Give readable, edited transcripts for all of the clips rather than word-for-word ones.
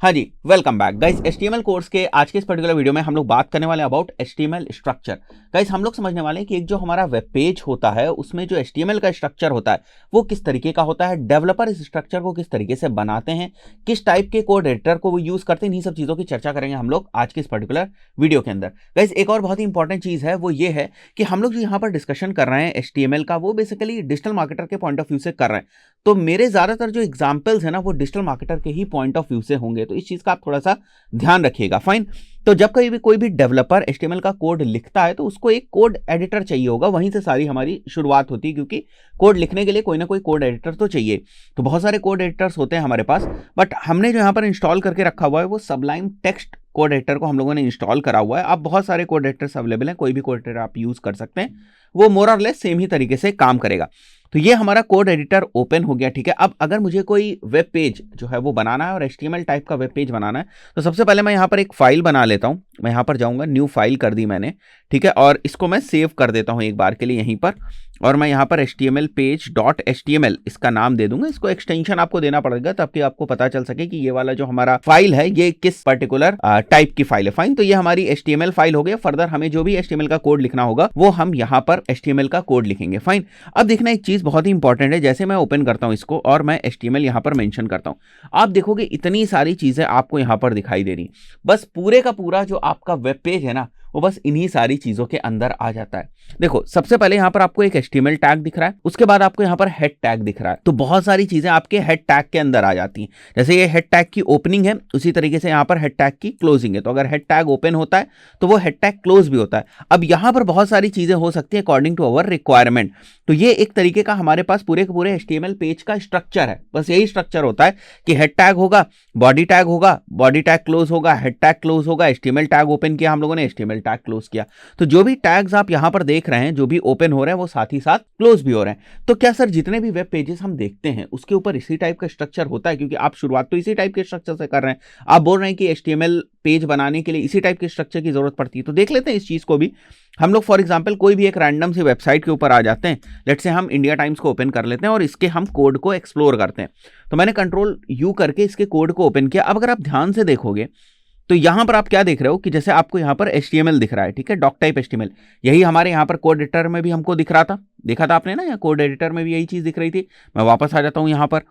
हाँ जी, welcome back guys. HTML course के आज के इस पर्टिकुलर वीडियो में हम लोग बात करने वाले हैं अबाउट HTML स्ट्रक्चर। गाइस हम लोग समझने वाले हैं कि एक जो हमारा वेब पेज होता है उसमें जो HTML का स्ट्रक्चर होता है वो किस तरीके का होता है, डेवलपर इस स्ट्रक्चर को किस तरीके से बनाते हैं, किस टाइप के कोड एडिटर को वो यूज करते हैं, इन्हीं सब चीजों की चर्चा करेंगे हम लोग आज के इस पर्टिकुलर वीडियो के अंदर। गाइस एक और बहुत ही इंपॉर्टेंट चीज है वो ये है कि हम लोग जो यहाँ पर डिस्कशन कर रहे हैं HTML का वो बेसिकली डिजिटल मार्केटर के पॉइंट ऑफ व्यू से कर रहे हैं। तो मेरे ज्यादातर जो एग्जाम्पल्स है ना वो डिजिटल मार्केटर के ही पॉइंट ऑफ व्यू से होंगे, तो इस चीज का आप थोड़ा सा ध्यान रखिएगा। फाइन। तो जब कभी भी कोई भी डेवलपर HTML का कोड लिखता है तो उसको एक कोड एडिटर चाहिए होगा, वहीं से सारी हमारी शुरुआत होती है, क्योंकि कोड लिखने के लिए कोई ना कोई कोड एडिटर तो चाहिए। तो बहुत सारे कोड एडिटर्स होते हैं हमारे पास, बट हमने जो यहाँ पर इंस्टॉल करके रखा हुआ है वो सबलाइम टेक्स्ट कोड एडिटर को हम लोगों ने इंस्टॉल करा हुआ है। अब बहुत सारे कोड एडिटर्स अवेलेबल हैं, कोई भी कोड एडिटर आप यूज कर सकते हैं, वो मोर और लेस सेम ही तरीके से काम करेगा। तो ये हमारा कोड एडिटर ओपन हो गया, ठीक है। अब अगर मुझे कोई वेब पेज जो है वो बनाना है और HTML टाइप का वेब पेज बनाना है तो सबसे पहले मैं यहाँ पर एक फाइल बना लेता हूँ। मैं यहाँ पर जाऊँगा, न्यू फाइल कर दी मैंने, ठीक है, और इसको मैं सेव कर देता हूँ एक बार के लिए यहीं पर। और मैं यहाँ पर HTML page.html इसका नाम दे दूंगा। इसको एक्सटेंशन आपको देना पड़ेगा ताकि आपको पता चल सके कि ये वाला जो हमारा फाइल है ये किस पर्टिकुलर टाइप की फाइल है। फाइन, तो ये हमारी HTML फाइल हो गया। फर्दर हमें जो भी HTML का कोड लिखना होगा वो हम यहाँ पर HTML का कोड लिखेंगे। फाइन। अब देखना एक चीज बहुत ही इंपॉर्टेंट है, जैसे मैं ओपन करता हूँ इसको और मैं HTML यहाँ पर मेंशन करता हूँ, आप देखोगे इतनी सारी चीजें आपको यहाँ पर दिखाई दे रही। बस पूरे का पूरा जो आपका वेब पेज है ना वो बस इन्हीं सारी चीजों के अंदर आ जाता है। देखो सबसे पहले यहाँ पर आपको एक HTML टैग दिख रहा है, उसके बाद आपको यहाँ पर हेड टैग दिख रहा है। तो बहुत सारी चीजें आपके हेड टैग के अंदर आ जाती हैं। जैसे ये हेड टैग की ओपनिंग है, उसी तरीके से यहाँ पर हेड टैग की क्लोजिंग है। तो अगर हेड टैग ओपन होता है तो वो हेड टैग क्लोज भी होता है। अब यहाँ पर बहुत सारी चीजें हो सकती है अकॉर्डिंग टू अवर रिक्वायरमेंट। तो ये एक तरीके का हमारे पास पूरे के पूरे HTML पेज का स्ट्रक्चर है। बस यही स्ट्रक्चर होता है कि हेड टैग होगा, बॉडी टैग होगा, बॉडी टैग क्लोज होगा, हेड टैग क्लोज होगा, HTML टैग ओपन किया हम लोगों ने, HTML टैग क्लोज किया। तो जो भी टैग्स आप यहां पर देख रहे हैं, जो भी ओपन हो रहे हैं वो साथ ही साथ क्लोज भी हो रहे हैं। तो क्या सर जितने भी वेब पेजेस हम देखते हैं उसके ऊपर इसी टाइप का स्ट्रक्चर होता है? क्योंकि आप शुरुआत तो इसी टाइप के स्ट्रक्चर से कर रहे हैं, आप बोल रहे हैं कि HTML पेज बनाने के लिए इसी टाइप के स्ट्रक्चर की जरूरत पड़ती है। तो देख लेते हैं इस चीज को भी। हम लोग फॉर एग्जांपल कोई भी एक रैंडम सी वेबसाइट के ऊपर आ जाते हैं, लेट्स से हम इंडिया टाइम्स को ओपन कर लेते हैं और इसके हम कोड को एक्सप्लोर करते हैं। तो मैंने कंट्रोल U करके इसके कोड को ओपन किया। अब अगर आप ध्यान से देखोगे तो यहां पर आप क्या देख रहे हो कि जैसे आपको यहां पर HTML दिख रहा है, ठीक है, डॉक टाइप HTML। यही हमारे यहां पर कोड एडिटर में भी हमको दिख रहा था, देखा था आपने ना, यहाँ कोड एडिटर में भी यही चीज दिख रही थी। मैं वापस आ जाता हूं यहां पर।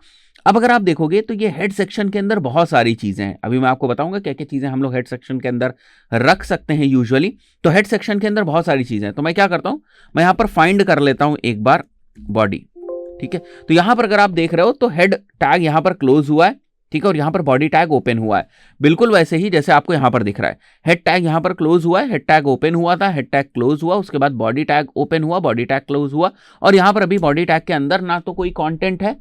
अब अगर आप देखोगे तो ये हेड सेक्शन के अंदर बहुत सारी चीजें हैं। अभी मैं आपको बताऊंगा क्या क्या चीजें हम लोग हेड सेक्शन के अंदर रख सकते हैं यूजुअली। तो हेड सेक्शन के अंदर बहुत सारी चीजें हैं। तो मैं क्या करता हूं, मैं यहां पर फाइंड कर लेता हूं एक बार बॉडी, ठीक है। तो यहां पर अगर आप देख रहे हो तो हेड टैग यहां पर क्लोज हुआ है, ठीक है, और यहां पर बॉडी टैग ओपन हुआ है, बिल्कुल वैसे ही जैसे आपको यहां पर दिख रहा है। हेड टैग यहां पर क्लोज हुआ है, हेड टैग ओपन हुआ था, हेड टैग क्लोज हुआ, उसके बाद बॉडी टैग ओपन हुआ, बॉडी टैग क्लोज हुआ, और यहां पर अभी बॉडी टैग के अंदर ना तो कोई कंटेंट है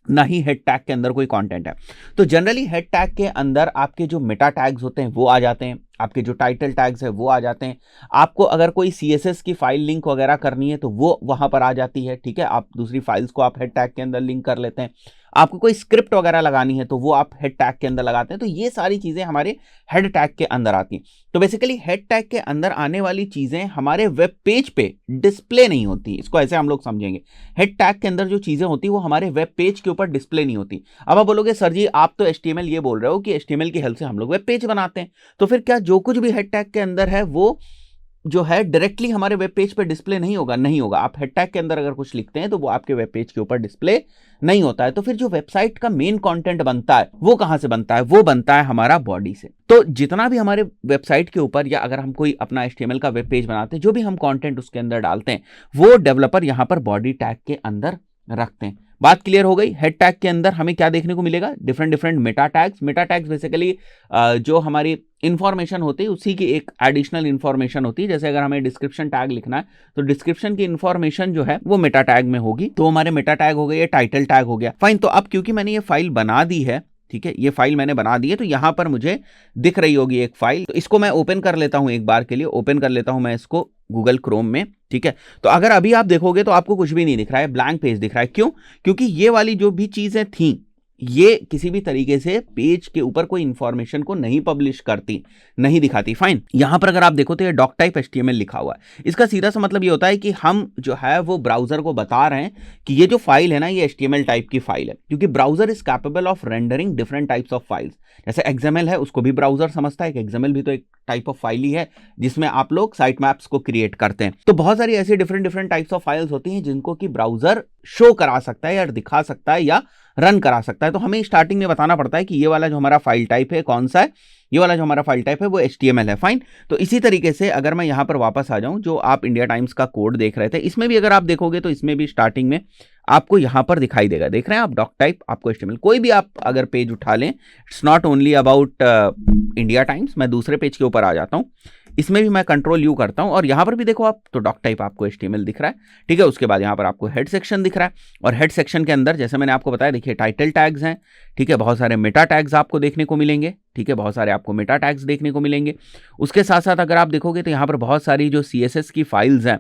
ना ही हेड टैग के अंदर कोई कंटेंट है। तो जनरली हेड टैग के अंदर आपके जो मेटा टैग्स होते हैं वो आ जाते हैं, आपके जो टाइटल टैग्स है वो आ जाते हैं। आपको अगर कोई CSS की फाइल लिंक वगैरह करनी है तो वो वहां पर आ जाती है, ठीक है। आप दूसरी फाइल्स को आप हेड टैग के अंदर लिंक कर लेते हैं। आपको कोई स्क्रिप्ट वगैरह लगानी है तो वो आप हेड टैग के अंदर लगाते हैं। तो ये सारी चीजें हमारे हेड टैग के अंदर आती हैं। तो बेसिकली हेड टैग के अंदर आने वाली चीजें हमारे वेब पेज पे डिस्प्ले नहीं होती, इसको ऐसे हम लोग समझेंगे। हेड टैग के अंदर जो चीजें होती वो हमारे वेब पेज के ऊपर डिस्प्ले नहीं होती। अब आप बोलोगे सर जी आप तो HTML ये बोल रहे हो कि HTML की हेल्प से हम लोग वेब पेज बनाते हैं, तो फिर क्या जो कुछ भी हेड टैग के अंदर है वो जो है डायरेक्टली हमारे वेब पेज पे डिस्प्ले नहीं होगा? नहीं होगा। आप हेड टैग के अंदर अगर कुछ लिखते हैं तो वो आपके वेब पेज के ऊपर डिस्प्ले नहीं होता है। तो फिर जो वेबसाइट का मेन कंटेंट बनता है वो कहां से बनता है? वो बनता है हमारा बॉडी से। तो जितना भी हमारे वेबसाइट के ऊपर या अगर हम कोई अपना HTML का वेब पेज बनाते हैं, जो भी हम कंटेंट उसके अंदर डालते हैं वो डेवलपर यहां पर बॉडी टैग के अंदर रखते हैं। बात क्लियर हो गई? हेड टैग के अंदर हमें क्या देखने को मिलेगा? Different different Meta tags. Meta tags basically जो हमारी इंफॉर्मेशन होती है उसी की एक एडिशनल इंफॉर्मेशन होती है। जैसे अगर हमें डिस्क्रिप्शन टैग लिखना है तो डिस्क्रिप्शन की इंफॉर्मेशन जो है वो मेटा टैग में होगी। तो हमारे मेटा टैग हो गए, ये टाइटल टैग हो गया। फाइन। तो अब क्योंकि मैंने ये फाइल बना दी है, ठीक है, ये फाइल मैंने बना दी है, तो यहां पर मुझे दिख रही होगी एक फाइल। तो इसको मैं ओपन कर लेता हूं एक बार के लिए। ओपन कर लेता हूं मैं इसको गूगल क्रोम में, ठीक है। तो अगर अभी आप देखोगे तो आपको कुछ भी नहीं दिख रहा है, ब्लैंक पेज दिख रहा है। क्यों? क्योंकि ये वाली जो भी चीजें थी ये किसी भी तरीके से पेज के ऊपर कोई इंफॉर्मेशन को नहीं पब्लिश करती, नहीं दिखाती। फाइन, यहां पर अगर आप देखो तो ये डॉक टाइप HTML लिखा हुआ है। इसका सीधा सा मतलब ये होता है कि हम जो है वो ब्राउजर को बता रहे हैं कि ये जो फाइल है ना, ये HTML टाइप की फाइल है, क्योंकि browser is capable of rendering different types of files. जैसे XML है, उसको भी ब्राउजर समझता है कि XML भी तो एक टाइप ऑफ फाइल ही है जिसमें आप लोग साइट मैप्स को क्रिएट करते हैं। तो बहुत सारी ऐसी डिफरेंट टाइप्स ऑफ फाइल्स होती हैं जिनको कि ब्राउजर शो करा सकता है या दिखा सकता है या रन करा सकता है। तो हमें स्टार्टिंग में बताना पड़ता है कि ये वाला जो हमारा फाइल टाइप है कौन सा है, ये वाला जो हमारा फाइल टाइप है वो HTML है। फाइन, तो इसी तरीके से अगर मैं यहां पर वापस आ जाऊं, जो आप इंडिया टाइम्स का कोड देख रहे थे, इसमें भी अगर आप देखोगे तो इसमें भी स्टार्टिंग में आपको यहां पर दिखाई देगा, देख रहे हैं आप, डॉक टाइप आपको HTML। कोई भी आप अगर पेज उठा लें, it's not only about India times. मैं दूसरे पेज के ऊपर आ जाता हूं, इसमें भी मैं Ctrl U करता हूं और यहां पर भी देखो आप, तो डॉक टाइप आपको HTML दिख रहा है, ठीक है। उसके बाद यहां पर आपको हेड सेक्शन दिख रहा है, और हेड सेक्शन के अंदर जैसे मैंने आपको बताया, देखिए टाइटल टैग्स हैं, ठीक है, बहुत सारे मेटा टैग्स आपको देखने को मिलेंगे, ठीक है, बहुत सारे आपको मेटा टैग्स देखने को मिलेंगे। उसके साथ साथ अगर आप देखोगे तो यहां पर बहुत सारी जो CSS की फाइल्स हैं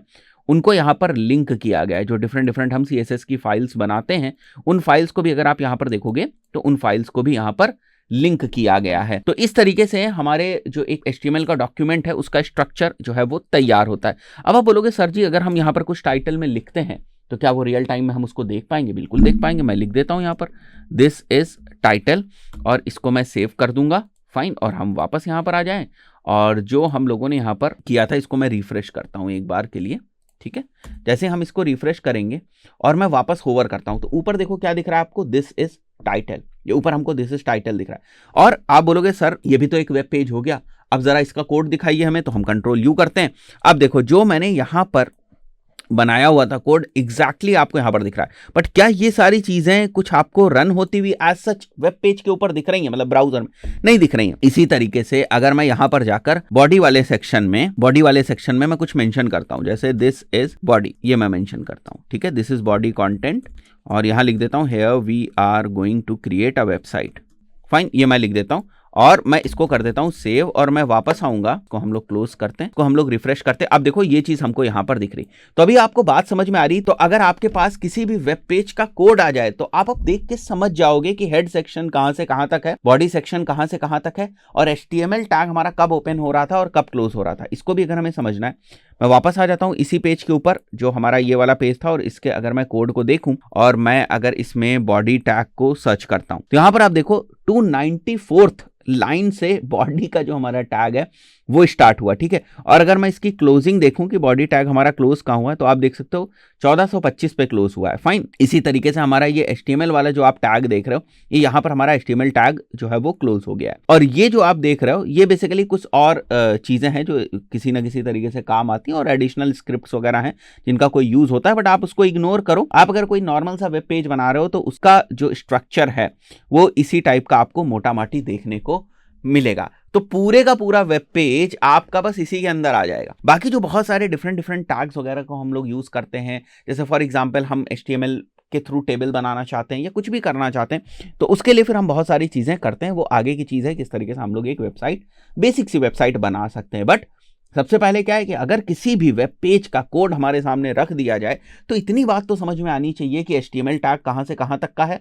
उनको यहाँ पर लिंक किया गया है। जो डिफरेंट हम CSS की फाइल्स बनाते हैं, उन फाइल्स को भी अगर आप यहाँ पर देखोगे तो उन फाइल्स को भी यहाँ पर लिंक किया गया है। तो इस तरीके से हमारे जो एक HTML का डॉक्यूमेंट है उसका स्ट्रक्चर जो है वो तैयार होता है। अब आप बोलोगे सर जी, अगर हम यहाँ पर कुछ टाइटल में लिखते हैं तो क्या वो रियल टाइम में हम उसको देख पाएंगे? बिल्कुल देख पाएंगे। मैं लिख देता हूँ यहाँ पर दिस इज टाइटल और इसको मैं सेव कर दूंगा। फाइन, और हम वापस यहाँ पर आ जाएं और जो हम लोगों ने यहाँ पर किया था इसको मैं रिफ्रेश करता हूँ एक बार के लिए, ठीक है। जैसे हम इसको रिफ्रेश करेंगे और मैं वापस होवर करता हूं तो ऊपर देखो क्या दिख रहा है आपको, दिस इज टाइटल। ये ऊपर हमको दिस इज टाइटल दिख रहा है। और आप बोलोगे सर ये भी तो एक वेब पेज हो गया, अब जरा इसका कोड दिखाइए हमें। तो हम Ctrl U करते हैं। अब देखो जो मैंने यहां पर बनाया हुआ था कोड एग्जैक्टली आपको यहां पर दिख रहा है। बट क्या ये सारी चीजें कुछ आपको रन होती हुई एज सच वेब पेज के ऊपर दिख रही हैं, मतलब ब्राउजर में? नहीं दिख रही हैं। इसी तरीके से अगर मैं यहां पर जाकर बॉडी वाले सेक्शन में मैं कुछ मेंशन करता हूं, जैसे दिस इज बॉडी, ये मैं मेंशन करता हूं, ठीक है, दिस इज बॉडी कंटेंट, और यहां लिख देता हूं here we are going to create a website. Fine, ये मैं लिख देता हूं और मैं इसको कर देता हूं सेव, और मैं वापस आऊंगा, को हम लोग क्लोज करते हैं, को हम लोग रिफ्रेश करते हैं। अब देखो ये चीज हमको यहां पर दिख रही। तो अभी आपको बात समझ में आ रही? तो अगर आपके पास किसी भी वेब पेज का कोड आ जाए तो आप अब देख के समझ जाओगे कि हेड सेक्शन कहां से कहां तक है, बॉडी सेक्शन कहां से कहां तक है, और HTML टैग हमारा कब ओपन हो रहा था और कब क्लोज हो रहा था। इसको भी अगर हमें समझना है, मैं वापस आ जाता हूं इसी पेज के ऊपर जो हमारा ये वाला पेज था, और इसके अगर मैं कोड को देखूं और मैं अगर इसमें बॉडी टैग को सर्च करता हूं तो यहां पर आप देखो 294th लाइन से बॉडी का जो हमारा टैग है वो स्टार्ट हुआ, ठीक है। और अगर मैं इसकी क्लोजिंग देखूं कि बॉडी टैग हमारा क्लोज कहां हुआ है, तो आप देख सकते हो 1425 पे क्लोज हुआ है। फाइन, इसी तरीके से हमारा ये HTML वाला जो आप टैग देख रहे हो, ये यहां पर हमारा HTML टैग जो है वो क्लोज हो गया है। और ये जो आप देख रहे हो ये बेसिकली कुछ और चीजें हैं जो किसी ना किसी तरीके से काम आती हैं, और एडिशनल स्क्रिप्ट्स वगैरह हैं जिनका कोई यूज होता है, बट आप उसको इग्नोर करो। आप अगर कोई नॉर्मल सा वेब पेज बना रहे हो तो उसका जो स्ट्रक्चर है वो इसी टाइप का आपको मोटा माटी देखने को मिलेगा। तो पूरे का पूरा वेब पेज आपका बस इसी के अंदर आ जाएगा। बाकी जो बहुत सारे डिफरेंट टैग्स वगैरह को हम लोग यूज करते हैं, जैसे फॉर एग्जांपल हम HTML के थ्रू टेबल बनाना चाहते हैं या कुछ भी करना चाहते हैं, तो उसके लिए फिर हम बहुत सारी चीजें करते हैं। वो आगे की चीज है किस तरीके से हम लोग एक वेबसाइट, बेसिक सी वेबसाइट बना सकते हैं। बट सबसे पहले क्या है कि अगर किसी भी वेब पेज का कोड हमारे सामने रख दिया जाए तो इतनी बात तो समझ में आनी चाहिए कि HTML टैग कहां से कहां तक का है,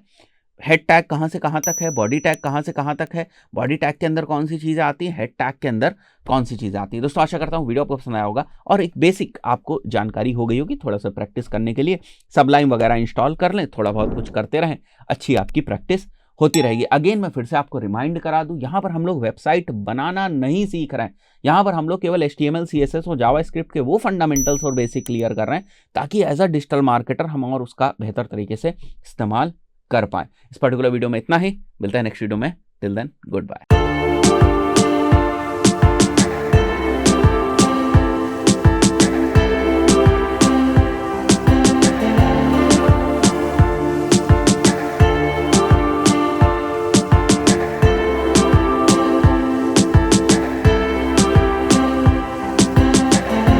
हेड टैग कहां से कहां तक है, बॉडी टैग कहां से कहां तक है, बॉडी टैग के अंदर कौन सी चीजें आती हैं, हेड टैग के अंदर कौन सी चीजें आती हैं। दोस्तों आशा करता हूं वीडियो आपको पसंद आया होगा और एक बेसिक आपको जानकारी हो गई होगी। थोड़ा सा प्रैक्टिस करने के लिए सबलाइन वगैरह इंस्टॉल कर लें, थोड़ा बहुत कुछ करते रहें, अच्छी आपकी प्रैक्टिस होती रहेगी। अगेन मैं फिर से आपको रिमाइंड करा दूं, यहां पर हम लोग वेबसाइट बनाना नहीं सीख रहे हैं, यहां पर हम लोग केवल HTML CSS और जावास्क्रिप्ट के वो फंडामेंटल्स और बेसिक क्लियर कर रहे हैं ताकि एज अ डिजिटल मार्केटर हम और उसका बेहतर तरीके से इस्तेमाल कर पाए। इस पर्टिकुलर वीडियो में इतना ही, मिलता है नेक्स्ट वीडियो में। Till then good bye.